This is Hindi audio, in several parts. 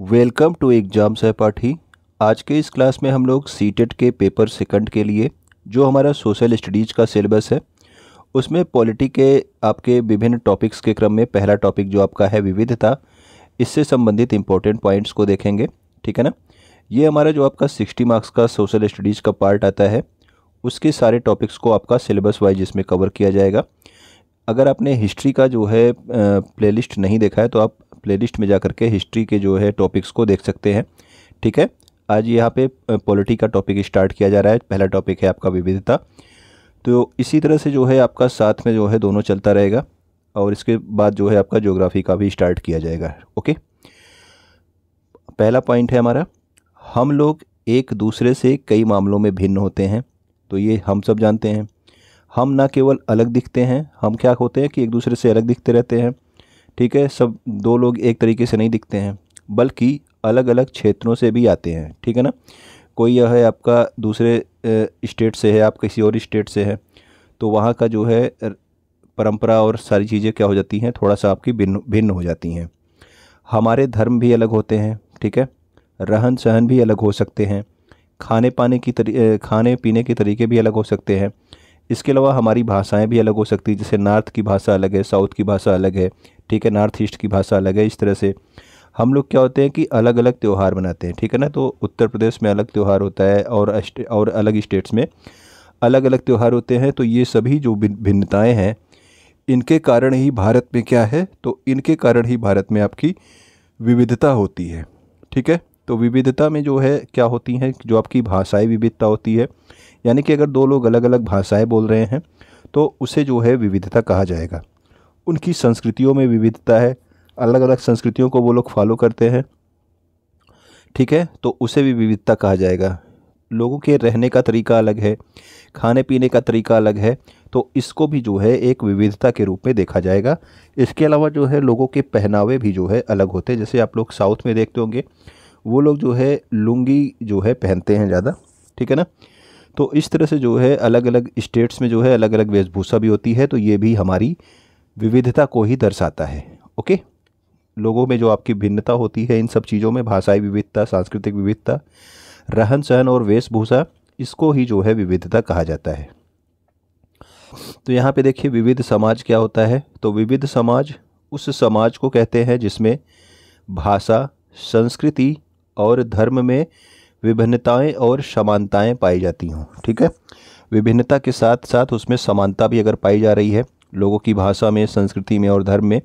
वेलकम टू एग्जाम सहपाठी। आज के इस क्लास में हम लोग सीटेट के पेपर सेकंड के लिए जो हमारा सोशल स्टडीज़ का सिलेबस है उसमें पॉलिटी के आपके विभिन्न टॉपिक्स के क्रम में पहला टॉपिक जो आपका है विविधता, इससे संबंधित इम्पोर्टेंट पॉइंट्स को देखेंगे। ठीक है ना। ये हमारा जो आपका 60 मार्क्स का सोशल स्टडीज़ का पार्ट आता है, उसके सारे टॉपिक्स को आपका सिलेबस वाइज इसमें कवर किया जाएगा। अगर आपने हिस्ट्री का जो है प्लेलिस्ट नहीं देखा है तो आप प्लेलिस्ट में जा कर के हिस्ट्री के जो है टॉपिक्स को देख सकते हैं। ठीक है। आज यहाँ पे पॉलिटी का टॉपिक स्टार्ट किया जा रहा है। पहला टॉपिक है आपका विविधता। तो इसी तरह से जो है आपका साथ में जो है दोनों चलता रहेगा और इसके बाद जो है आपका ज्योग्राफी का भी स्टार्ट किया जाएगा। ओके। पहला पॉइंट है हमारा, हम लोग एक दूसरे से कई मामलों में भिन्न होते हैं। तो ये हम सब जानते हैं। हम ना केवल अलग दिखते हैं, हम क्या होते हैं कि एक दूसरे से अलग दिखते रहते हैं। ठीक है। सब दो लोग एक तरीके से नहीं दिखते हैं, बल्कि अलग अलग क्षेत्रों से भी आते हैं। ठीक है ना। कोई यह है आपका दूसरे स्टेट से है, आप किसी और स्टेट से है, तो वहाँ का जो है परंपरा और सारी चीज़ें क्या हो जाती हैं, थोड़ा सा आपकी भिन्न हो जाती हैं। हमारे धर्म भी अलग होते हैं। ठीक है। रहन सहन भी अलग हो सकते हैं। खाने पीने के तरीके भी अलग हो सकते हैं। इसके अलावा हमारी भाषाएं भी अलग हो सकती है। जैसे नॉर्थ की भाषा अलग है, साउथ की भाषा अलग है। ठीक है। नॉर्थ ईस्ट की भाषा अलग है। इस तरह से हम लोग क्या होते हैं कि अलग अलग त्यौहार मनाते हैं। ठीक है ना। तो उत्तर प्रदेश में अलग त्यौहार होता है और अलग स्टेट्स में अलग अलग त्यौहार होते हैं। तो ये सभी जो भिन्नताएं हैं, इनके कारण ही भारत में क्या है, तो इनके कारण ही भारत में आपकी विविधता होती है। ठीक है। तो विविधता में जो है क्या होती हैं, जो आपकी भाषाई विविधता होती है, यानी कि अगर दो लोग अलग अलग भाषाएं बोल रहे हैं तो उसे जो है विविधता कहा जाएगा। उनकी संस्कृतियों में विविधता है, अलग अलग संस्कृतियों को वो लोग फॉलो करते हैं। ठीक है। तो उसे भी विविधता कहा जाएगा। लोगों के रहने का तरीका अलग है, खाने पीने का तरीका अलग है, तो इसको भी जो है एक विविधता के रूप में देखा जाएगा। इसके अलावा जो है लोगों के पहनावे भी जो है अलग होते हैं। जैसे आप लोग साउथ में देखते होंगे, वो लोग जो है लुंगी जो है पहनते हैं ज़्यादा। ठीक है ना। तो इस तरह से जो है अलग अलग स्टेट्स में जो है अलग अलग वेशभूषा भी होती है। तो ये भी हमारी विविधता को ही दर्शाता है। ओके। लोगों में जो आपकी भिन्नता होती है इन सब चीज़ों में, भाषाई विविधता, सांस्कृतिक विविधता, रहन सहन और वेशभूषा, इसको ही जो है विविधता कहा जाता है। तो यहाँ पे देखिए विविध समाज क्या होता है। तो विविध समाज उस समाज को कहते हैं जिसमें भाषा, संस्कृति और धर्म में विभिन्नताएं और समानताएं पाई जाती हों। ठीक है। विभिन्नता के साथ साथ उसमें समानता भी अगर पाई जा रही है लोगों की भाषा में, संस्कृति में और धर्म में,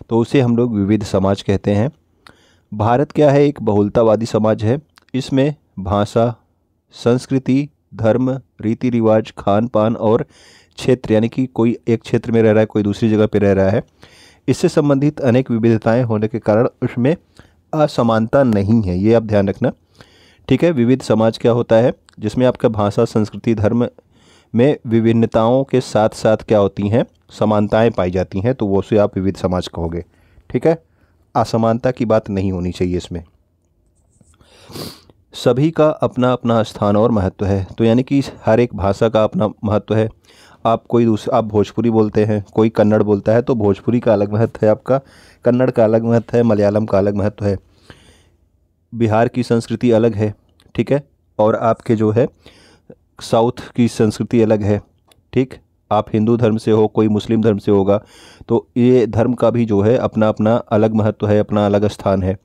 तो उसे हम लोग विविध समाज कहते हैं। भारत क्या है, एक बहुलतावादी समाज है। इसमें भाषा, संस्कृति, धर्म, रीति रिवाज, खान पान और क्षेत्र, यानी कि कोई एक क्षेत्र में रह रहा है, कोई दूसरी जगह पर रह रहा है, इससे संबंधित अनेक विविधताएं होने के कारण उसमें असमानता नहीं है। ये आप ध्यान रखना। ठीक है। विविध समाज क्या होता है, जिसमें आपका भाषा, संस्कृति, धर्म में विभिन्नताओं के साथ साथ क्या होती हैं, समानताएं पाई जाती हैं, तो वो से आप विविध समाज कहोगे। ठीक है। असमानता की बात नहीं होनी चाहिए इसमें। सभी का अपना अपना स्थान और महत्व है। तो यानी कि हर एक भाषा का अपना महत्व है। आप भोजपुरी बोलते हैं, कोई कन्नड़ बोलता है, तो भोजपुरी का अलग महत्व है, आपका कन्नड़ का अलग महत्व है, मलयालम का अलग महत्व है। बिहार की संस्कृति अलग है। ठीक है। और आपके जो है साउथ की संस्कृति अलग है। ठीक। आप हिंदू धर्म से हो, कोई मुस्लिम धर्म से होगा, तो ये धर्म का भी जो है अपना अपना अलग महत्व है, अपना अलग स्थान है।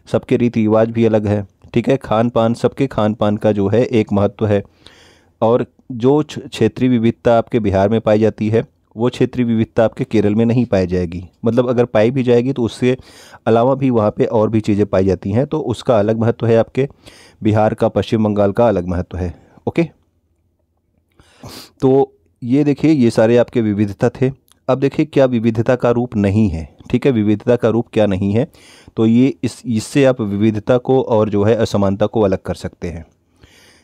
सबके रीति रिवाज भी अलग है। ठीक है। खान पान, सबके खान पान का जो है एक महत्व है। और जो क्षेत्रीय विविधता आपके बिहार में पाई जाती है, वो क्षेत्रीय विविधता आपके केरल में नहीं पाई जाएगी। मतलब अगर पाई भी जाएगी तो उससे अलावा भी वहाँ पे और भी चीज़ें पाई जाती हैं, तो उसका अलग महत्व है। आपके बिहार का, पश्चिम बंगाल का अलग महत्व है। ओके। तो ये देखिए, ये सारे आपके विविधता थे। अब देखिए क्या विविधता का रूप नहीं है। ठीक है। विविधता का रूप क्या नहीं है, तो ये इससे आप विविधता को और जो है असमानता को अलग कर सकते हैं।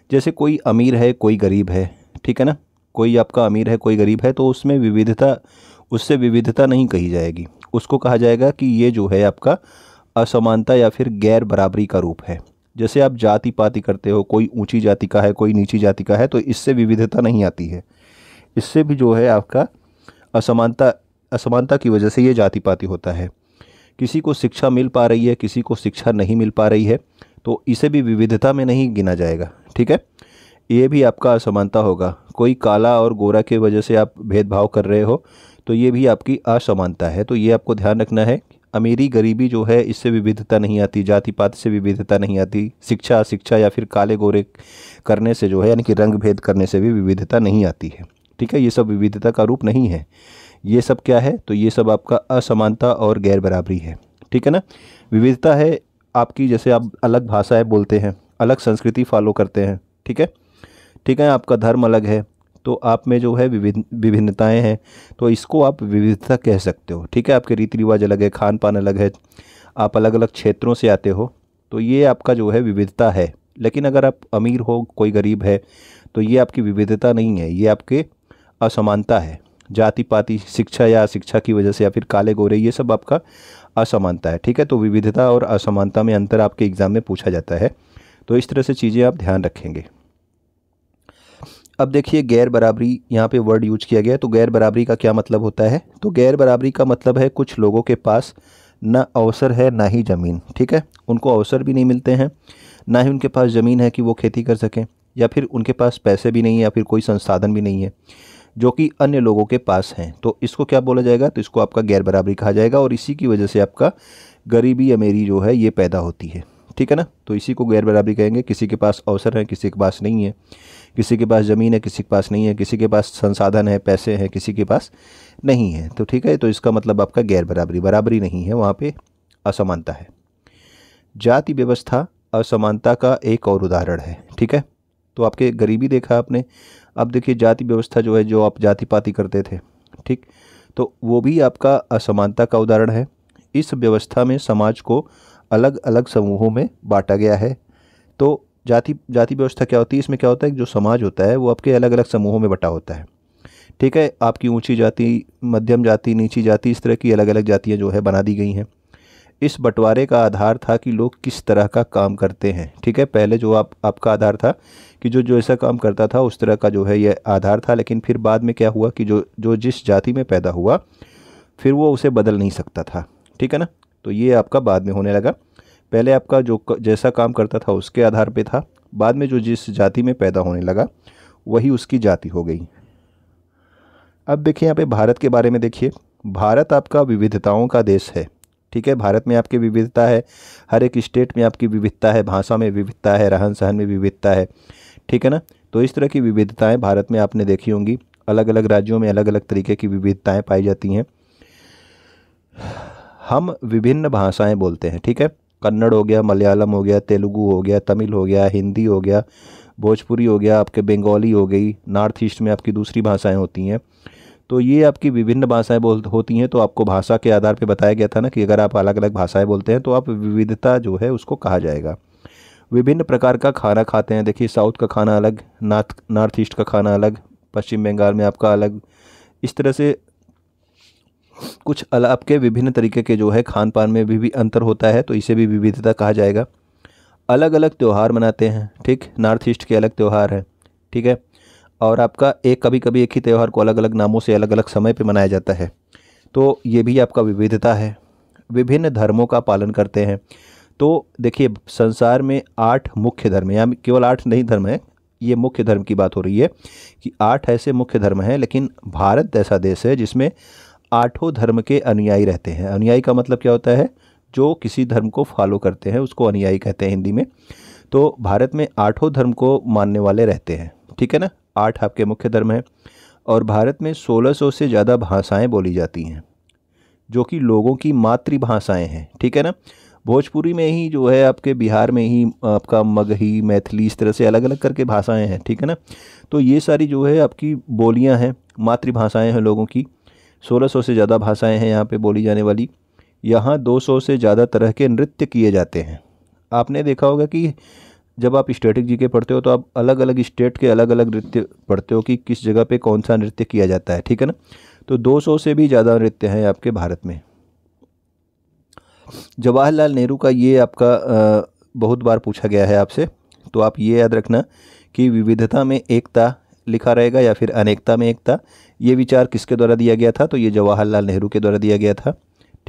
जैसे कोई अमीर है, कोई गरीब है। ठीक है ना। कोई आपका अमीर है, कोई गरीब है, तो उससे विविधता नहीं कही जाएगी। उसको कहा जाएगा कि ये जो है आपका असमानता या फिर गैर बराबरी का रूप है। जैसे आप जाति पाति करते हो, कोई ऊंची जाति का है, कोई नीची जाति का है, तो इससे विविधता नहीं आती है। इससे भी जो है आपका असमानता की वजह से ये जाति पाति होता है। किसी को शिक्षा मिल पा रही है, किसी को शिक्षा नहीं मिल पा रही है, तो इसे भी विविधता में नहीं गिना जाएगा। ठीक है, ये भी आपका असमानता होगा। कोई काला और गोरा के वजह से आप भेदभाव कर रहे हो तो ये भी आपकी असमानता है। तो ये आपको ध्यान रखना है। अमीरी गरीबी जो है इससे विविधता नहीं आती, जाति पात से विविधता नहीं आती, शिक्षा अशिक्षा या फिर काले गोरे करने से जो है यानी कि रंग भेद करने से भी विविधता नहीं आती है। ठीक है, ये सब विविधता का रूप नहीं है। ये सब क्या है, तो ये सब आपका असमानता और गैर बराबरी है। ठीक है ना। विविधता है आपकी, जैसे आप अलग भाषाएं बोलते हैं, अलग संस्कृति फॉलो करते हैं। ठीक है, ठीक है, आपका धर्म अलग है तो आप में जो है विभिन्नताएं हैं, तो इसको आप विविधता कह सकते हो। ठीक है, आपके रीति रिवाज अलग है, खान पान अलग है, आप अलग अलग क्षेत्रों से आते हो, तो ये आपका जो है विविधता है। लेकिन अगर आप अमीर हो, कोई गरीब है, तो ये आपकी विविधता नहीं है, ये आपके असमानता है। जाति पाति, शिक्षा या शिक्षा की वजह से या फिर काले गोरे, ये सब आपका असमानता है। ठीक है, तो विविधता और असमानता में अंतर आपके एग्ज़ाम में पूछा जाता है, तो इस तरह से चीज़ें आप ध्यान रखेंगे। अब देखिए गैर बराबरी, यहाँ पे वर्ड यूज किया गया है, तो गैर बराबरी का क्या मतलब होता है। तो गैर बराबरी का मतलब है कुछ लोगों के पास ना अवसर है ना ही ज़मीन। ठीक है, उनको अवसर भी नहीं मिलते हैं, ना ही उनके पास ज़मीन है कि वो खेती कर सकें, या फिर उनके पास पैसे भी नहीं है, या फिर कोई संसाधन भी नहीं है जो कि अन्य लोगों के पास हैं। तो इसको क्या बोला जाएगा, तो इसको आपका गैर बराबरी कहा जाएगा। और इसी की वजह से आपका गरीबी अमीरी जो है ये पैदा होती है। ठीक है ना, तो इसी को गैर बराबरी कहेंगे। किसी के पास अवसर है, किसी के पास नहीं है, किसी के पास ज़मीन है, किसी के पास नहीं है, किसी के पास संसाधन है, पैसे हैं, किसी के पास नहीं है। तो ठीक है, तो इसका मतलब आपका गैर बराबरी, बराबरी नहीं है, वहाँ पे असमानता है। जाति व्यवस्था असमानता का एक और उदाहरण है। ठीक है, तो आपके गरीबी देखा आपने, अब देखिए जाति व्यवस्था जो है, जो आप जाति पाति करते थे, ठीक, तो वो भी आपका असमानता का उदाहरण है। इस व्यवस्था में समाज को अलग अलग समूहों में बांटा गया है। तो जाति व्यवस्था क्या होती है, इसमें क्या होता है कि जो समाज होता है वो आपके अलग अलग समूहों में बटा होता है। ठीक है, आपकी ऊंची जाति, मध्यम जाति, नीची जाति, इस तरह की अलग अलग जातियां जो है बना दी गई हैं। इस बंटवारे का आधार था कि लोग किस तरह का काम करते हैं। ठीक है, पहले जो आपका आधार था कि जो ऐसा काम करता था उस तरह का जो है ये आधार था। लेकिन फिर बाद में क्या हुआ कि जो जिस जाति में पैदा हुआ फिर वो उसे बदल नहीं सकता था। ठीक है ना, तो ये आपका बाद में होने लगा। पहले आपका जो जैसा काम करता था उसके आधार पे था, बाद में जो जिस जाति में पैदा होने लगा वही उसकी जाति हो गई। अब देखिए यहाँ पे भारत के बारे में देखिए, भारत आपका विविधताओं का देश है। ठीक है, भारत में आपकी विविधता है, हर एक स्टेट में आपकी विविधता है, भाषा में विविधता है, रहन सहन में विविधता है। ठीक है ना, तो इस तरह की विविधताएं भारत में आपने देखी होंगी। अलग अलग राज्यों में अलग अलग तरीके की विविधताएं पाई जाती हैं। हम विभिन्न भाषाएं बोलते हैं। ठीक है, कन्नड़ हो गया, मलयालम हो गया, तेलुगु हो गया, तमिल हो गया, हिंदी हो गया, भोजपुरी हो गया, आपके बंगाली हो गई, नॉर्थ ईस्ट में आपकी दूसरी भाषाएं होती हैं। तो ये आपकी विभिन्न भाषाएं होती हैं। तो आपको भाषा के आधार पे बताया गया था ना कि अगर आप अलग अलग भाषाएं बोलते हैं तो आप विविधता जो है उसको कहा जाएगा। विभिन्न प्रकार का खाना खाते हैं। देखिए साउथ का खाना अलग, नॉर्थ ईस्ट का खाना अलग, पश्चिम बंगाल में आपका अलग, इस तरह से कुछ अलग आपके विभिन्न तरीके के जो है खान पान में भी अंतर होता है, तो इसे भी विविधता कहा जाएगा। अलग अलग त्यौहार मनाते हैं। ठीक, नॉर्थ ईस्ट के अलग त्यौहार है। ठीक है, और आपका कभी कभी एक ही त्यौहार को अलग अलग नामों से अलग अलग समय पे मनाया जाता है, तो ये भी आपका विविधता है। विभिन्न धर्मों का पालन करते हैं। तो देखिए संसार में 8 मुख्य धर्म हैं, यहाँ केवल 8 नहीं धर्म है, ये मुख्य धर्म की बात हो रही है कि 8 ऐसे मुख्य धर्म हैं। लेकिन भारत ऐसा देश है जिसमें 8 धर्म के अनुयायी रहते हैं। अनुयायी का मतलब क्या होता है, जो किसी धर्म को फॉलो करते हैं उसको अनुयायी कहते हैं हिंदी में। तो भारत में 8 धर्म को मानने वाले रहते हैं। ठीक है ना, 8 आपके मुख्य धर्म हैं। और भारत में 1600 से ज़्यादा भाषाएं बोली जाती हैं जो कि लोगों की मातृभाषाएं हैं। ठीक है ना, भोजपुरी में ही जो है आपके बिहार में ही आपका मगही, मैथिली, इस तरह से अलग अलग करके भाषाएं हैं। ठीक है ना, तो ये सारी जो है आपकी बोलियां हैं, मातृभाषाएं हैं लोगों की। 1600 से ज़्यादा भाषाएं हैं यहाँ पे बोली जाने वाली। यहाँ 200 से ज़्यादा तरह के नृत्य किए जाते हैं। आपने देखा होगा कि जब आप स्टैटिक जीके पढ़ते हो तो आप अलग अलग स्टेट के अलग अलग नृत्य पढ़ते हो कि किस जगह पे कौन सा नृत्य किया जाता है। ठीक है ना, तो 200 से भी ज़्यादा नृत्य हैं आपके भारत में। जवाहरलाल नेहरू का ये आपका बहुत बार पूछा गया है आपसे, तो आप ये याद रखना कि विविधता में एकता लिखा रहेगा या फिर अनेकता में एकता। ये विचार किसके द्वारा दिया गया था, तो ये जवाहरलाल नेहरू के द्वारा दिया गया था।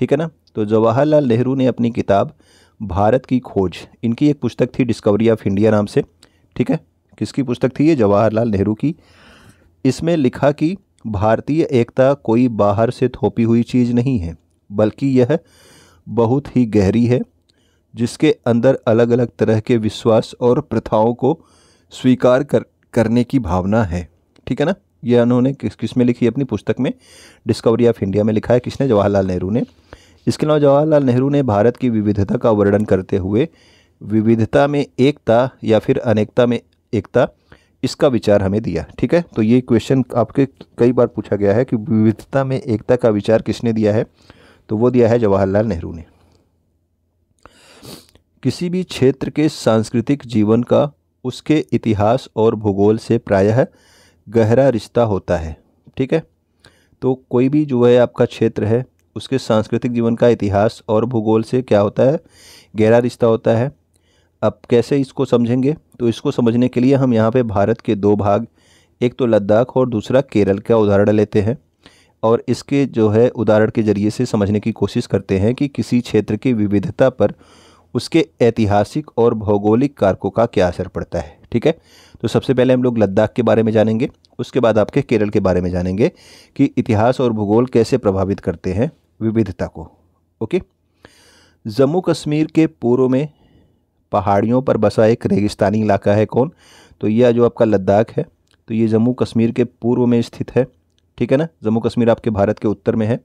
ठीक है ना। तो जवाहरलाल नेहरू ने अपनी किताब भारत की खोज, इनकी एक पुस्तक थी डिस्कवरी ऑफ इंडिया नाम से, ठीक है। किसकी पुस्तक थी ये? जवाहरलाल नेहरू की। इसमें लिखा कि भारतीय एकता कोई बाहर से थोपी हुई चीज़ नहीं है, बल्कि यह बहुत ही गहरी है, जिसके अंदर अलग अलग तरह के विश्वास और प्रथाओं को स्वीकार करने की भावना है, ठीक है ना। यह उन्होंने किस में लिखी? अपनी पुस्तक में डिस्कवरी ऑफ इंडिया में लिखा है। किसने? जवाहरलाल नेहरू ने। इसके अलावा जवाहरलाल नेहरू ने भारत की विविधता का वर्णन करते हुए विविधता में एकता या फिर अनेकता में एकता, इसका विचार हमें दिया, ठीक है। तो ये क्वेश्चन आपके कई बार पूछा गया है कि विविधता में एकता का विचार किसने दिया है? तो वो दिया है जवाहरलाल नेहरू ने। किसी भी क्षेत्र के सांस्कृतिक जीवन का उसके इतिहास और भूगोल से प्रायः गहरा रिश्ता होता है, ठीक है। तो कोई भी जो है आपका क्षेत्र है, उसके सांस्कृतिक जीवन का इतिहास और भूगोल से क्या होता है? गहरा रिश्ता होता है। अब कैसे इसको समझेंगे? तो इसको समझने के लिए हम यहाँ पे भारत के दो भाग, एक तो लद्दाख और दूसरा केरल का उदाहरण लेते हैं, और इसके जो है उदाहरण के ज़रिए से समझने की कोशिश करते हैं कि किसी क्षेत्र की विविधता पर उसके ऐतिहासिक और भौगोलिक कारकों का क्या असर पड़ता है, ठीक है। तो सबसे पहले हम लोग लद्दाख के बारे में जानेंगे, उसके बाद आपके केरल के बारे में जानेंगे कि इतिहास और भूगोल कैसे प्रभावित करते हैं विविधता को। ओके। जम्मू कश्मीर के पूर्व में पहाड़ियों पर बसा एक रेगिस्तानी इलाका है, कौन? तो यह जो आपका लद्दाख है, तो ये जम्मू कश्मीर के पूर्व में स्थित है, ठीक है ना। जम्मू कश्मीर आपके भारत के उत्तर में है,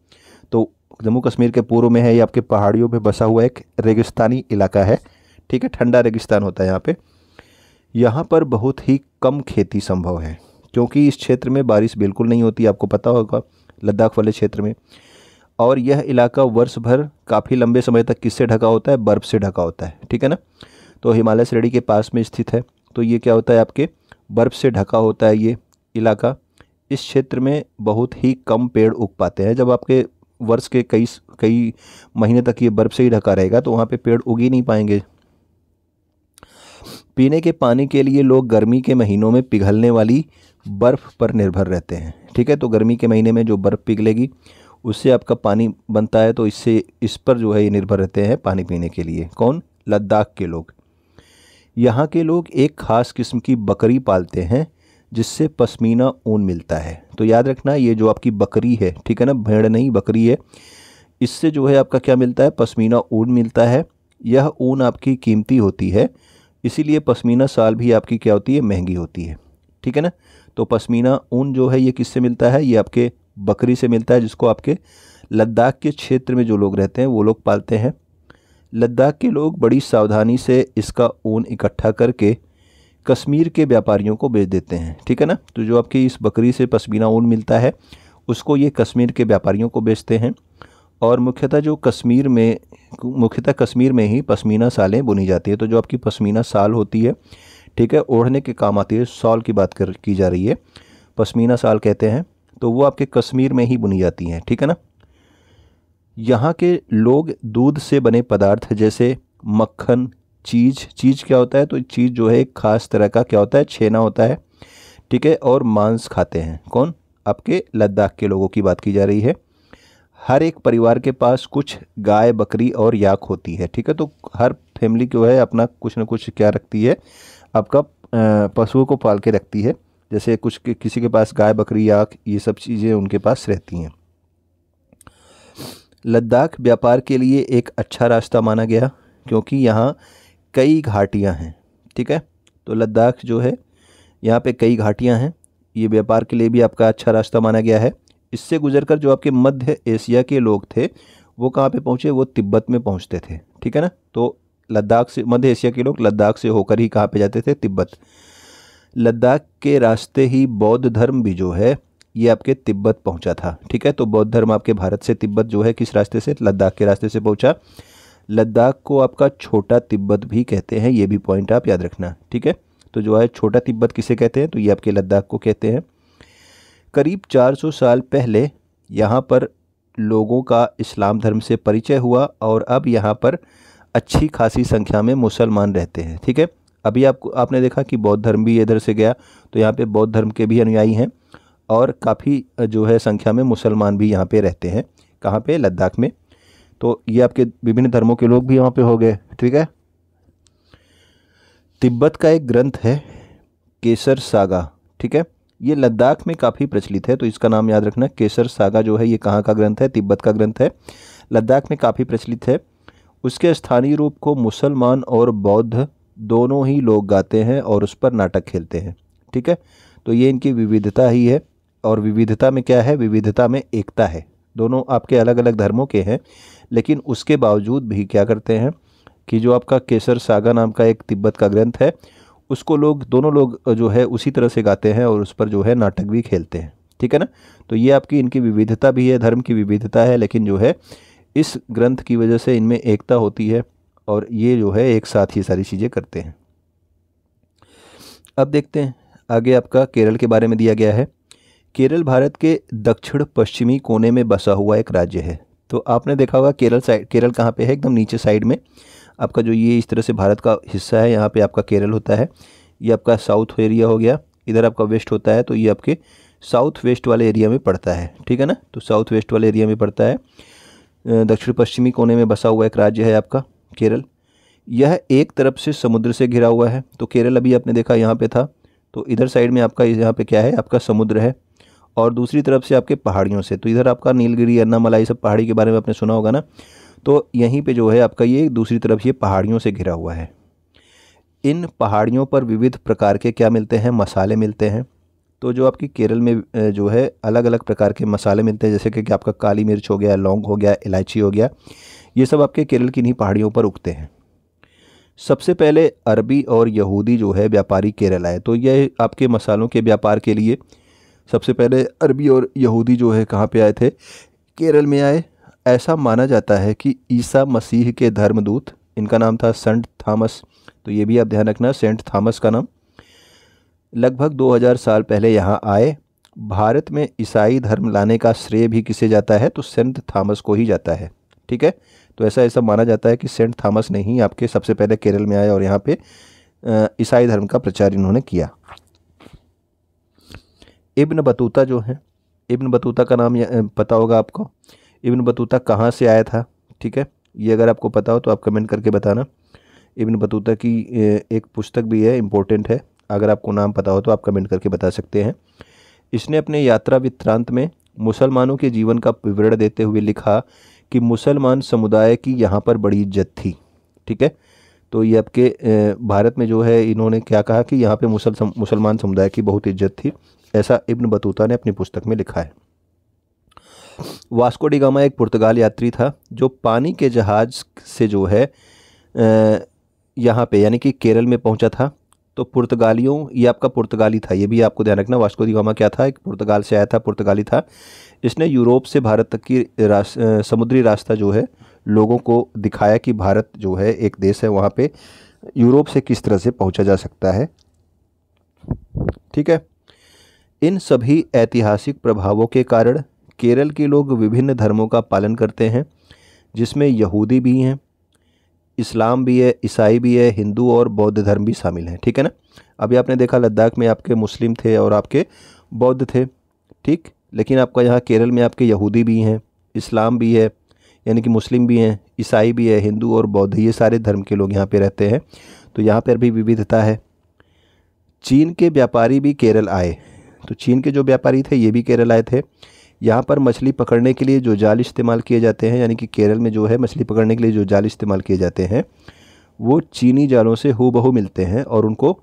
तो जम्मू कश्मीर के पूर्व में है, ये आपके पहाड़ियों पे बसा हुआ एक रेगिस्तानी इलाका है, ठीक है। ठंडा रेगिस्तान होता है यहाँ पे। यहाँ पर बहुत ही कम खेती संभव है, क्योंकि इस क्षेत्र में बारिश बिल्कुल नहीं होती, आपको पता होगा, लद्दाख वाले क्षेत्र में। और यह इलाका वर्ष भर काफ़ी लंबे समय तक किससे ढका होता है? बर्फ़ से ढका होता है, ठीक है ना। तो हिमालय श्रेणी के पास में स्थित है, तो ये क्या होता है? आपके बर्फ़ से ढका होता है ये इलाका। इस क्षेत्र में बहुत ही कम पेड़ उग पाते हैं। जब आपके वर्ष के कई महीने तक ये बर्फ़ से ही ढका रहेगा, तो वहाँ पे पेड़ उग ही नहीं पाएंगे। पीने के पानी के लिए लोग गर्मी के महीनों में पिघलने वाली बर्फ़ पर निर्भर रहते हैं, ठीक है। तो गर्मी के महीने में जो बर्फ़ पिघलेगी उससे आपका पानी बनता है, तो इस पर जो है ये निर्भर रहते हैं पानी पीने के लिए। कौन? लद्दाख के लोग। यहाँ के लोग एक ख़ास किस्म की बकरी पालते हैं, जिससे पश्मीना ऊन मिलता है। तो याद रखना, ये जो आपकी बकरी है, ठीक है ना, भेड़ नहीं बकरी है, इससे जो है आपका क्या मिलता है? पश्मीना ऊन मिलता है। यह ऊन आपकी कीमती होती है, इसीलिए पश्मीना शाल भी आपकी क्या होती है? महंगी होती है, ठीक है ना। तो पश्मीना ऊन जो है ये किससे मिलता है? ये आपके बकरी से मिलता है, जिसको आपके लद्दाख के क्षेत्र में जो लोग रहते हैं वो लोग पालते हैं। लद्दाख के लोग बड़ी सावधानी से इसका ऊन इकट्ठा करके कश्मीर के व्यापारियों को बेच देते हैं, ठीक है ना। तो जो आपकी इस बकरी से पश्मीना ऊन मिलता है, उसको ये कश्मीर के व्यापारियों को बेचते हैं। और मुख्यतः कश्मीर में ही पश्मीना सालें बुनी जाती है। तो जो आपकी पश्मीना साल होती है, ठीक है, ओढ़ने के काम आती है, शॉल की बात की जा रही है, पश्मीना साल कहते हैं, तो वो आपके कश्मीर में ही बुनी जाती हैं, ठीक है ना। यहाँ के लोग दूध से बने पदार्थ जैसे मक्खन, चीज़ क्या होता है? तो चीज़ जो है एक खास तरह का क्या होता है? छेना होता है, ठीक है, और मांस खाते हैं। कौन? आपके लद्दाख के लोगों की बात की जा रही है। हर एक परिवार के पास कुछ गाय, बकरी और याक होती है, ठीक है। तो हर फैमिली जो है अपना कुछ ना कुछ क्या रखती है? आपका पशुओं को पाल के रखती है। जैसे किसी के पास गाय, बकरी, याक, ये सब चीज़ें उनके पास रहती हैं। लद्दाख व्यापार के लिए एक अच्छा रास्ता माना गया, क्योंकि यहाँ कई घाटियाँ हैं, ठीक है। तो लद्दाख जो है, यहाँ पे कई घाटियाँ हैं, ये व्यापार के लिए भी आपका अच्छा रास्ता माना गया है। इससे गुजरकर जो आपके मध्य एशिया के लोग थे, वो कहाँ पे पहुँचे? वो तिब्बत में पहुँचते थे, ठीक है ना। तो लद्दाख से मध्य एशिया के लोग लद्दाख से होकर ही कहाँ पे जाते थे? तिब्बत। लद्दाख के रास्ते ही बौद्ध धर्म भी जो है ये आपके तिब्बत पहुंचा था, ठीक है। तो बौद्ध धर्म आपके भारत से तिब्बत जो है किस रास्ते से? लद्दाख के रास्ते से पहुंचा। लद्दाख को आपका छोटा तिब्बत भी कहते हैं, ये भी पॉइंट आप याद रखना, ठीक है। तो जो है छोटा तिब्बत किसे कहते हैं? तो ये आपके लद्दाख को कहते हैं। करीब 400 साल पहले यहाँ पर लोगों का इस्लाम धर्म से परिचय हुआ, और अब यहाँ पर अच्छी खासी संख्या में मुसलमान रहते हैं, ठीक है। अभी आपने देखा कि बौद्ध धर्म भी इधर से गया, तो यहाँ पे बौद्ध धर्म के भी अनुयायी हैं, और काफ़ी जो है संख्या में मुसलमान भी यहाँ पे रहते हैं। कहाँ पे? लद्दाख में। तो ये आपके विभिन्न धर्मों के लोग भी यहाँ पे हो गए, ठीक है। तिब्बत का एक ग्रंथ है केसर सागा, ठीक है, ये लद्दाख में काफ़ी प्रचलित है, तो इसका नाम याद रखना। केसर सागा जो है ये कहाँ का ग्रंथ है? तिब्बत का ग्रंथ है, लद्दाख में काफ़ी प्रचलित है। उसके स्थानीय रूप को मुसलमान और बौद्ध दोनों ही लोग गाते हैं और उस पर नाटक खेलते हैं, ठीक है। तो ये इनकी विविधता ही है, और विविधता में क्या है? विविधता में एकता है। दोनों आपके अलग अलग धर्मों के हैं, लेकिन उसके बावजूद भी क्या करते हैं कि जो आपका केसर सागा नाम का एक तिब्बत का ग्रंथ है, उसको दोनों लोग जो है उसी तरह से गाते हैं और उस पर जो है नाटक भी खेलते हैं, ठीक है ना। तो ये आपकी इनकी विविधता भी है, धर्म की विविधता है, लेकिन जो है इस ग्रंथ की वजह से इनमें एकता होती है और ये जो है एक साथ ही सारी चीज़ें करते हैं। अब देखते हैं आगे आपका केरल के बारे में दिया गया है। केरल भारत के दक्षिण पश्चिमी कोने में बसा हुआ एक राज्य है। तो आपने देखा होगा केरल कहाँ पे है? एकदम नीचे साइड में आपका जो ये इस तरह से भारत का हिस्सा है, यहाँ पे आपका केरल होता है। ये आपका साउथ एरिया हो गया, इधर आपका वेस्ट होता है, तो ये आपके साउथ वेस्ट वाले एरिया में पड़ता है, ठीक है ना। तो साउथ वेस्ट वाले एरिया में पड़ता है, दक्षिण पश्चिमी कोने में बसा हुआ एक राज्य है आपका केरल। यह एक तरफ से समुद्र से घिरा हुआ है। तो केरल अभी आपने देखा यहाँ पे था, तो इधर साइड में आपका यहाँ पे क्या है? आपका समुद्र है, और दूसरी तरफ से आपके पहाड़ियों से, तो इधर आपका नीलगिरी, अन्नामलाई, सब पहाड़ी के बारे में आपने सुना होगा ना। तो यहीं पे जो है आपका ये दूसरी तरफ ये पहाड़ियों से घिरा हुआ है। इन पहाड़ियों पर विविध प्रकार के क्या मिलते हैं? मसाले मिलते हैं। तो जो आपकी केरल में जो है अलग अलग प्रकार के मसाले मिलते हैं, जैसे कि आपका काली मिर्च हो गया, लौंग हो गया, इलायची हो गया, ये सब आपके केरल की इन्हीं पहाड़ियों पर उगते हैं। सबसे पहले अरबी और यहूदी जो है व्यापारी केरल आए। तो यह आपके मसालों के व्यापार के लिए सबसे पहले अरबी और यहूदी जो है कहाँ पे आए थे? केरल में आए। ऐसा माना जाता है कि ईसा मसीह के धर्मदूत, इनका नाम था सेंट थॉमस, तो ये भी आप ध्यान रखना, सेंट थॉमस का नाम, लगभग 2000 साल पहले यहाँ आए। भारत में ईसाई धर्म लाने का श्रेय भी किसे जाता है? तो सेंट थॉमस को ही जाता है, ठीक है। तो ऐसा माना जाता है कि सेंट थॉमस ने ही आपके सबसे पहले केरल में आए और यहाँ पे ईसाई धर्म का प्रचार इन्होंने किया। इब्न बतूता जो है, इब्न बतूता का नाम पता होगा आपको। इब्न बतूता कहाँ से आया था? ठीक है, ये अगर आपको पता हो तो आप कमेंट करके बताना। इब्न बतूता की एक पुस्तक भी है, इम्पोर्टेंट है, अगर आपको नाम पता हो तो आप कमेंट करके बता सकते हैं। इसने अपने यात्रा वृत्तांत में मुसलमानों के जीवन का विवरण देते हुए लिखा कि मुसलमान समुदाय की यहाँ पर बड़ी इज्जत थी, ठीक है। तो ये आपके भारत में जो है इन्होंने क्या कहा कि यहाँ पे मुसलमान समुदाय की बहुत इज्जत थी, ऐसा इब्न बतूता ने अपनी पुस्तक में लिखा है। वास्को डी गामा एक पुर्तगाल यात्री था जो पानी के जहाज से जो है यहाँ पे यानी कि केरल में पहुँचा था। तो पुर्तगालियों, ये आपका पुर्तगाली था, ये भी आपको ध्यान रखना। वास्को डी गामा क्या था? एक पुर्तगाल से आया था, पुर्तगाली था। इसने यूरोप से भारत तक की समुद्री रास्ता जो है लोगों को दिखाया कि भारत जो है एक देश है, वहाँ पे यूरोप से किस तरह से पहुँचा जा सकता है, ठीक है। इन सभी ऐतिहासिक प्रभावों के कारण केरल के लोग विभिन्न धर्मों का पालन करते हैं, जिसमें यहूदी भी हैं, इस्लाम भी है, ईसाई भी है, हिंदू और बौद्ध धर्म भी शामिल हैं, ठीक है ना। अभी आपने देखा लद्दाख में आपके मुस्लिम थे और आपके बौद्ध थे, ठीक, लेकिन आपका यहाँ केरल में आपके यहूदी भी हैं, इस्लाम भी है यानी कि मुस्लिम भी हैं, ईसाई भी है, हिंदू और बौद्ध, ये सारे धर्म के लोग यहाँ पे रहते हैं। तो यहाँ पर भी विविधता है। चीन के व्यापारी भी केरल आए। तो चीन के जो व्यापारी थे ये भी केरल आए थे। यहाँ पर मछली पकड़ने के लिए जो जाल इस्तेमाल किए जाते हैं, यानी कि केरल में जो है मछली पकड़ने के लिए जो जाल इस्तेमाल किए जाते हैं वो चीनी जालों से हूबहू मिलते हैं और उनको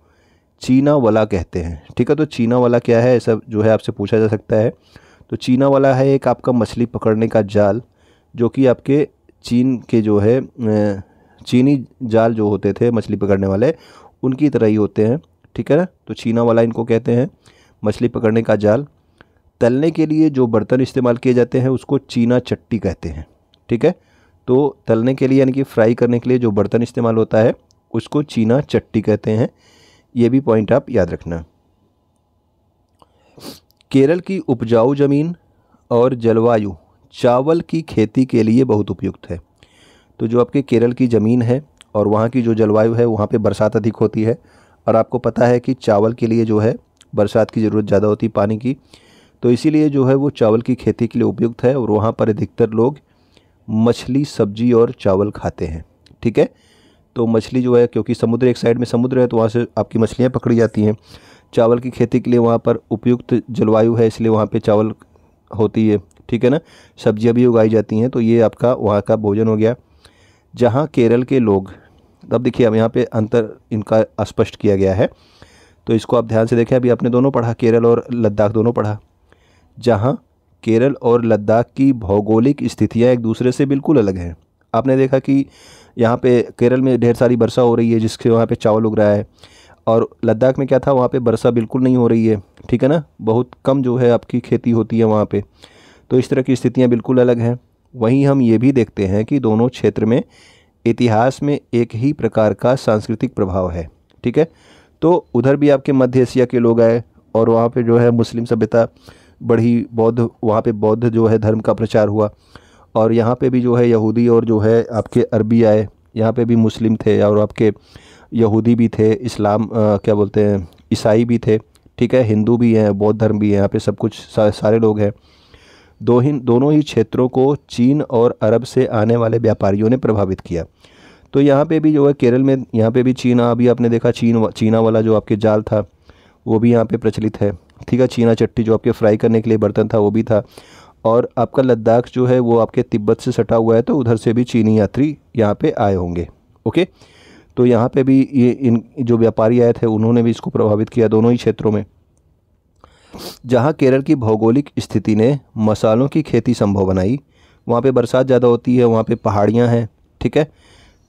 चीना वाला कहते हैं, ठीक है। तो चीना वाला क्या है, ऐसा जो है आपसे पूछा जा सकता है। तो चीना वाला है एक आपका मछली पकड़ने का जाल जो कि आपके चीन के जो है चीनी जाल जो होते थे मछली पकड़ने वाले उनकी तरह ही होते हैं, ठीक है ना। तो चीना वाला इनको कहते हैं, मछली पकड़ने का जाल। तलने के लिए जो बर्तन इस्तेमाल किए जाते हैं उसको चीना चट्टी कहते हैं, ठीक है। तो तलने के लिए यानी कि फ्राई करने के लिए जो बर्तन इस्तेमाल होता है उसको चीना चट्टी कहते हैं। ये भी पॉइंट आप याद रखना। केरल की उपजाऊ ज़मीन और जलवायु चावल की खेती के लिए बहुत उपयुक्त है। तो जो आपके केरल की ज़मीन है और वहाँ की जो जलवायु है, वहाँ पे बरसात अधिक होती है और आपको पता है कि चावल के लिए जो है बरसात की ज़रूरत ज़्यादा होती है, पानी की, तो इसीलिए जो है वो चावल की खेती के लिए उपयुक्त है। और वहाँ पर अधिकतर लोग मछली, सब्जी और चावल खाते हैं। ठीक है, तो मछली जो है, क्योंकि समुद्र एक साइड में समुद्र है तो वहाँ से आपकी मछलियाँ पकड़ी जाती हैं। चावल की खेती के लिए वहाँ पर उपयुक्त जलवायु है, इसलिए वहाँ पे चावल होती है। ठीक है ना, सब्जियाँ भी उगाई जाती हैं। तो ये आपका वहाँ का भोजन हो गया। जहाँ केरल के लोग, अब देखिए अब यहाँ पे अंतर इनका स्पष्ट किया गया है, तो इसको आप ध्यान से देखें। अभी आपने दोनों पढ़ा, केरल और लद्दाख दोनों पढ़ा। जहाँ केरल और लद्दाख की भौगोलिक स्थितियाँ एक दूसरे से बिल्कुल अलग हैं। आपने देखा कि यहाँ पे केरल में ढेर सारी वर्षा हो रही है, जिससे वहाँ पे चावल उग रहा है, और लद्दाख में क्या था, वहाँ पे वर्षा बिल्कुल नहीं हो रही है। ठीक है ना, बहुत कम जो है आपकी खेती होती है वहाँ पे। तो इस तरह की स्थितियाँ बिल्कुल अलग हैं। वहीं हम ये भी देखते हैं कि दोनों क्षेत्र में इतिहास में एक ही प्रकार का सांस्कृतिक प्रभाव है। ठीक है, तो उधर भी आपके मध्य एशिया के लोग आए और वहाँ पे जो है मुस्लिम सभ्यता बढ़ी, बौद्ध, वहाँ पे बौद्ध जो है धर्म का प्रचार हुआ, और यहाँ पे भी जो है यहूदी और जो है आपके अरबी आए। यहाँ पे भी मुस्लिम थे और आपके यहूदी भी थे, इस्लाम क्या बोलते हैं, ईसाई भी थे। ठीक है, हिंदू भी हैं, बौद्ध धर्म भी है, यहाँ पे सब कुछ सारे लोग हैं। दोनों ही क्षेत्रों को चीन और अरब से आने वाले व्यापारियों ने प्रभावित किया। तो यहाँ पे भी जो है केरल में, यहाँ पे भी चीना, अभी आपने देखा चीना वाला जो आपके जाल था वो भी यहाँ पे प्रचलित है। ठीक है, चीना चट्टी जो आपके फ्राई करने के लिए बर्तन था वो भी था। और आपका लद्दाख जो है वो आपके तिब्बत से सटा हुआ है, तो उधर से भी चीनी यात्री यहाँ पे आए होंगे। ओके, तो यहाँ पे भी ये इन जो व्यापारी आए थे उन्होंने भी इसको प्रभावित किया दोनों ही क्षेत्रों में। जहाँ केरल की भौगोलिक स्थिति ने मसालों की खेती संभव बनाई, वहाँ पे बरसात ज़्यादा होती है, वहाँ पे पहाड़ियाँ हैं। ठीक है,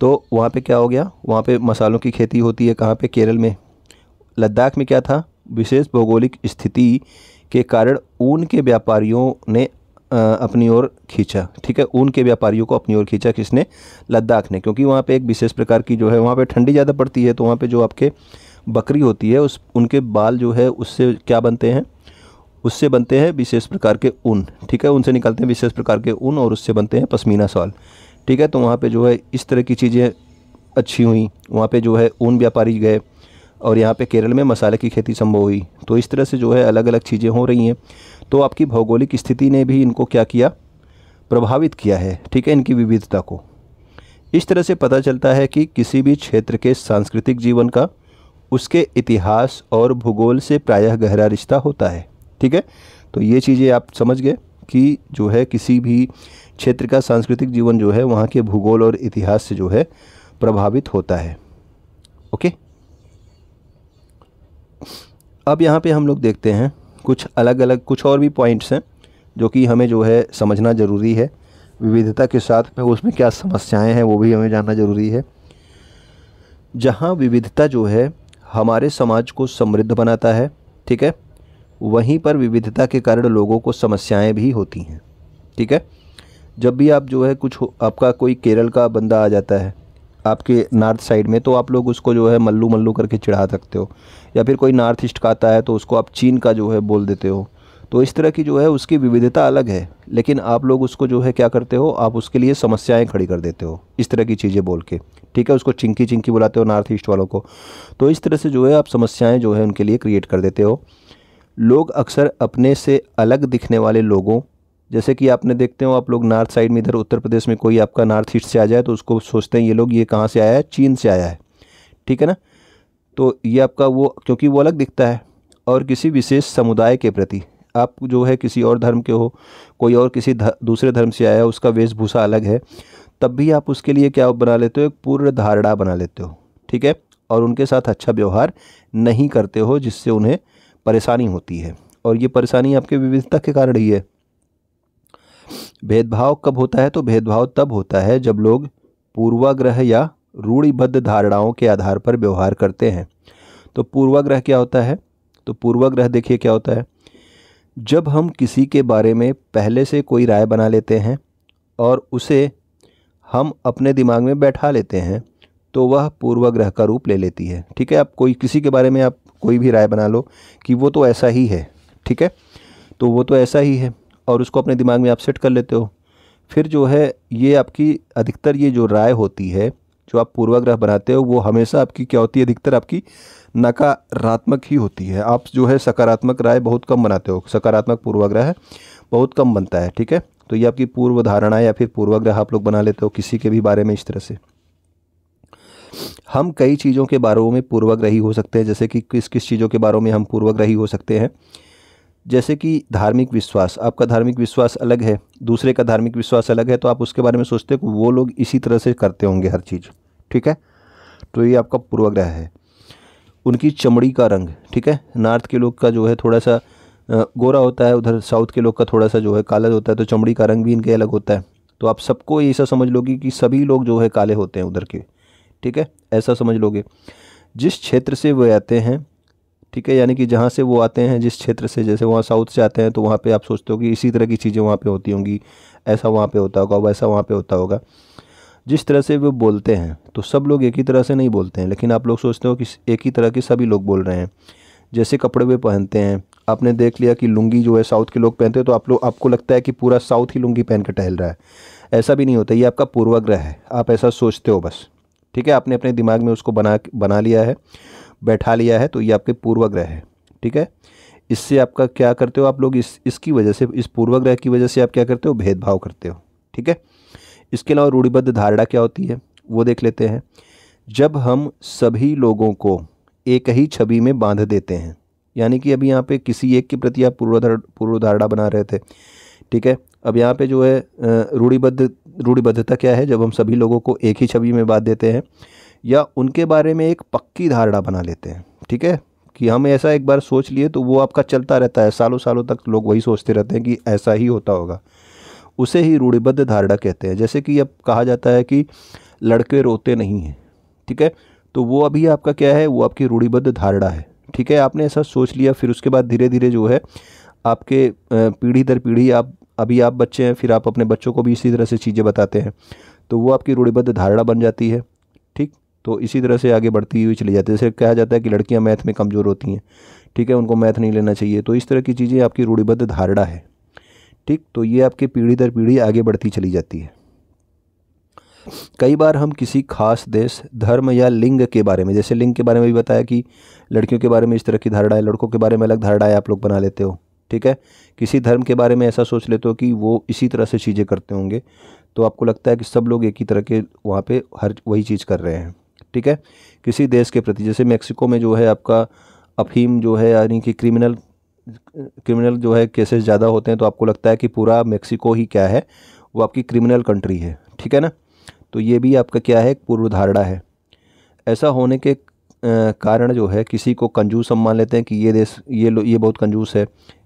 तो वहाँ पे क्या हो गया, वहाँ पे मसालों की खेती होती है। कहाँ पे, केरल में। लद्दाख में क्या था, विशेष भौगोलिक स्थिति के कारण ऊन के व्यापारियों ने अपनी ओर खींचा। ठीक है, ऊन के व्यापारियों को अपनी ओर खींचा, किसने, लद्दाख ने, क्योंकि वहाँ पे एक विशेष प्रकार की जो है, वहाँ पे ठंडी ज़्यादा पड़ती है, तो वहाँ पे जो आपके बकरी होती है उनके बाल जो है उससे क्या बनते हैं, उससे बनते हैं विशेष प्रकार के ऊन। ठीक है, उनसे निकलते हैं विशेष प्रकार के ऊन और उससे बनते हैं पश्मीना शॉल। ठीक है, तो वहाँ पे जो है इस तरह की चीज़ें अच्छी हुई, वहाँ पे जो है ऊन व्यापारी गए और यहाँ पे केरल में मसाले की खेती संभव हुई। तो इस तरह से जो है अलग अलग चीज़ें हो रही हैं। तो आपकी भौगोलिक स्थिति ने भी इनको क्या किया, प्रभावित किया है। ठीक है, इनकी विविधता को। इस तरह से पता चलता है कि किसी भी क्षेत्र के सांस्कृतिक जीवन का उसके इतिहास और भूगोल से प्रायः गहरा रिश्ता होता है। ठीक है, तो ये चीज़ें आप समझ गए कि जो है किसी भी क्षेत्र का सांस्कृतिक जीवन जो है वहाँ के भूगोल और इतिहास से जो है प्रभावित होता है। ओके, अब यहाँ पे हम लोग देखते हैं कुछ अलग अलग कुछ और भी पॉइंट्स हैं जो कि हमें जो है समझना ज़रूरी है। विविधता के साथ में उसमें क्या समस्याएं हैं वो भी हमें जानना ज़रूरी है। जहाँ विविधता जो है हमारे समाज को समृद्ध बनाता है, ठीक है, वहीं पर विविधता के कारण लोगों को समस्याएं भी होती हैं। ठीक है, जब भी आप जो है आपका कोई केरल का बंदा आ जाता है आपके नॉर्थ साइड में, तो आप लोग उसको जो है मल्लू मल्लू करके चिढ़ा सकते हो, या फिर कोई नॉर्थ ईस्ट का आता है तो उसको आप चीन का जो है बोल देते हो। तो इस तरह की जो है उसकी विविधता अलग है, लेकिन आप लोग उसको जो है क्या करते हो, आप उसके लिए समस्याएं खड़ी कर देते हो इस तरह की चीज़ें बोल के। ठीक है, उसको चिंकी चिंकी बुलाते हो नॉर्थ ईस्ट वालों को। तो इस तरह से जो है आप समस्याएं जो है उनके लिए क्रिएट कर देते हो। लोग अक्सर अपने से अलग दिखने वाले लोगों, जैसे कि आपने देखते हो आप लोग नॉर्थ साइड में, इधर उत्तर प्रदेश में कोई आपका नॉर्थ ईस्ट से आ जाए तो उसको सोचते हैं ये लोग ये कहाँ से आया है, चीन से आया है। ठीक है ना, तो ये आपका वो, क्योंकि वो अलग दिखता है। और किसी विशेष समुदाय के प्रति आप जो है किसी और धर्म के हो, कोई और किसी दूसरे धर्म से आया है, उसका वेशभूषा अलग है, तब भी आप उसके लिए क्या बना लेते हो, एक पूर्ण धारणा बना लेते हो। ठीक है, और उनके साथ अच्छा व्यवहार नहीं करते हो, जिससे उन्हें परेशानी होती है, और ये परेशानी आपके विविधता के कारण ही है। भेदभाव कब होता है, तो भेदभाव तब होता है जब लोग पूर्वाग्रह या रूढ़िबद्ध धारणाओं के आधार पर व्यवहार करते हैं। तो पूर्वाग्रह क्या होता है, तो पूर्वाग्रह देखिए क्या होता है, जब हम किसी के बारे में पहले से कोई राय बना लेते हैं और उसे हम अपने दिमाग में बैठा लेते हैं, तो वह पूर्वाग्रह का रूप ले लेती है। ठीक है, आप किसी के बारे में आप कोई भी राय बना लो कि वो तो ऐसा ही है। ठीक है, तो वो तो ऐसा ही है, और उसको अपने दिमाग में आप सेट कर लेते हो। फिर जो है ये आपकी अधिकतर ये जो राय होती है, जो आप पूर्वाग्रह बनाते हो, वो हमेशा आपकी क्या होती है, अधिकतर आपकी नकारात्मक ही होती है। आप जो है सकारात्मक राय बहुत कम बनाते हो, सकारात्मक पूर्वाग्रह बहुत कम बनता है। ठीक है, तो ये आपकी पूर्व धारणा या फिर पूर्वाग्रह आप लोग बना लेते हो किसी के भी बारे में। इस तरह से हम कई चीज़ों के बारे में पूर्वाग्रही हो सकते हैं, जैसे कि किस किस चीज़ों के बारे में हम पूर्वाग्रही हो सकते हैं। जैसे कि धार्मिक विश्वास, आपका धार्मिक विश्वास अलग है, दूसरे का धार्मिक विश्वास अलग है, तो आप उसके बारे में सोचते हो कि वो लोग इसी तरह से करते होंगे हर चीज़, ठीक है, तो ये आपका पूर्वाग्रह है। उनकी चमड़ी का रंग, ठीक है, नॉर्थ के लोग का जो है थोड़ा सा गोरा होता है, उधर साउथ के लोग का थोड़ा सा जो है काला होता है, तो चमड़ी का रंग भी इनके अलग होता है। तो आप सबको ऐसा समझ लोगे कि सभी लोग जो है काले होते हैं उधर के, ठीक है, ऐसा समझ लोगे। जिस क्षेत्र से वो आते हैं, ठीक है, यानी कि जहाँ से वो आते हैं जिस क्षेत्र से, जैसे वहाँ साउथ से आते हैं तो वहाँ पे आप सोचते हो कि इसी तरह की चीज़ें वहाँ पे होती होंगी, ऐसा वहाँ पे होता होगा, वैसा वहाँ पे होता होगा। जिस तरह से वो बोलते हैं, तो सब लोग एक ही तरह से नहीं बोलते हैं, लेकिन आप लोग सोचते हो कि एक ही तरह के सभी लोग बोल रहे हैं। जैसे कपड़े वे पहनते हैं, आपने देख लिया कि लुंगी जो है साउथ के लोग पहनते हैं, तो आपको लगता है कि पूरा साउथ ही लुंगी पहन के टहल रहा है। ऐसा भी नहीं होता, ये आपका पूर्वाग्रह है, आप ऐसा सोचते हो बस, ठीक है, आपने अपने दिमाग में उसको बना लिया है, बैठा लिया है, तो ये आपके पूर्वाग्रह है, ठीक है। इससे आपका क्या करते हो आप लोग, इसकी वजह से, इस पूर्वाग्रह की वजह से आप क्या करते हो, भेदभाव करते हो, ठीक है। इसके अलावा रूढ़िबद्ध धारणा क्या होती है वो देख लेते हैं। जब हम सभी लोगों को एक ही छवि में बांध देते हैं, यानी कि अभी यहाँ पे किसी एक के प्रति आप पूर्व धारणा बना रहे थे, ठीक है, अब यहाँ पे जो है रूढ़िबद्धता क्या है, जब हम सभी लोगों को एक ही छवि में बांध देते हैं या उनके बारे में एक पक्की धारणा बना लेते हैं, ठीक है, कि हम ऐसा एक बार सोच लिए तो वो आपका चलता रहता है, सालों सालों तक लोग वही सोचते रहते हैं कि ऐसा ही होता होगा, उसे ही रूढ़िबद्ध धारणा कहते हैं। जैसे कि अब कहा जाता है कि लड़के रोते नहीं हैं, ठीक है, तो वो अभी आपका क्या है, वो आपकी रूढ़िबद्ध धारणा है, ठीक है, आपने ऐसा सोच लिया, फिर उसके बाद धीरे धीरे जो है आपके पीढ़ी दर पीढ़ी अभी आप बच्चे हैं, फिर आप अपने बच्चों को भी इसी तरह से चीज़ें बताते हैं, तो वो आपकी रूढ़िबद्ध धारणा बन जाती है, ठीक। तो इसी तरह से आगे बढ़ती हुई चली जाती है। जैसे कहा जाता है कि लड़कियां मैथ में कमज़ोर होती हैं, ठीक है, उनको मैथ नहीं लेना चाहिए, तो इस तरह की चीज़ें आपकी रूढ़िबद्ध धारणा है, ठीक। तो ये आपकी पीढ़ी दर पीढ़ी आगे बढ़ती चली जाती है। कई बार हम किसी खास देश, धर्म या लिंग के बारे में, जैसे लिंग के बारे में भी बताया कि लड़कियों के बारे में इस तरह की धारणा है, लड़कों के बारे में अलग धारणा है, आप लोग बना लेते हो, ठीक है। किसी धर्म के बारे में ऐसा सोच लेते हो कि वो इसी तरह से चीज़ें करते होंगे, तो आपको लगता है कि सब लोग एक ही तरह के वहाँ पे हर वही चीज़ कर रहे हैं, ठीक है। किसी देश के प्रति, जैसे मेक्सिको में जो है आपका अफीम जो है, यानी कि क्रिमिनल जो है केसेस ज़्यादा होते हैं, तो आपको लगता है कि पूरा मेक्सिको ही क्या है, वो आपकी क्रिमिनल कंट्री है, ठीक है ना। तो ये भी आपका क्या है, एक पूर्व धारणा है। ऐसा होने के कारण जो है किसी को कंजूस हम मान लेते हैं कि ये देश, ये बहुत कंजूस है,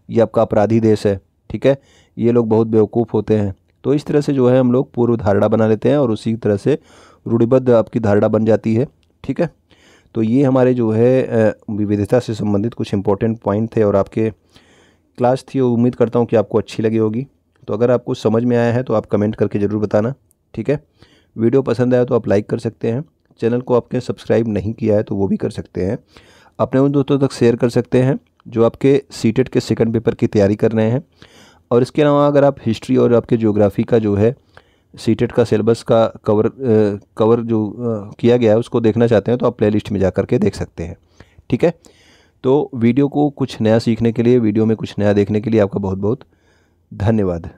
ये आपका अपराधी देश है, ठीक है, ये लोग बहुत बेवकूफ़ होते हैं। तो इस तरह से जो है हम लोग पूर्व धारणा बना लेते हैं और उसी तरह से रूढ़िबद्ध आपकी धारणा बन जाती है, ठीक है। तो ये हमारे जो है विविधता से संबंधित कुछ इंपॉर्टेंट पॉइंट थे और आपके क्लास थी, उम्मीद करता हूँ कि आपको अच्छी लगी होगी। तो अगर आपको समझ में आया है तो आप कमेंट करके ज़रूर बताना, ठीक है। वीडियो पसंद आया तो आप लाइक कर सकते हैं, चैनल को आपने सब्सक्राइब नहीं किया है तो वो भी कर सकते हैं, अपने उन दोस्तों तक शेयर कर सकते हैं जो आपके सीटेट के सेकंड पेपर की तैयारी कर रहे हैं। और इसके अलावा अगर आप हिस्ट्री और आपके ज्योग्राफी का जो है सीटेट का सिलेबस का कवर जो किया गया है उसको देखना चाहते हैं तो आप प्लेलिस्ट में जा कर के देख सकते हैं, ठीक है। तो वीडियो को कुछ नया सीखने के लिए, वीडियो में कुछ नया देखने के लिए आपका बहुत बहुत धन्यवाद।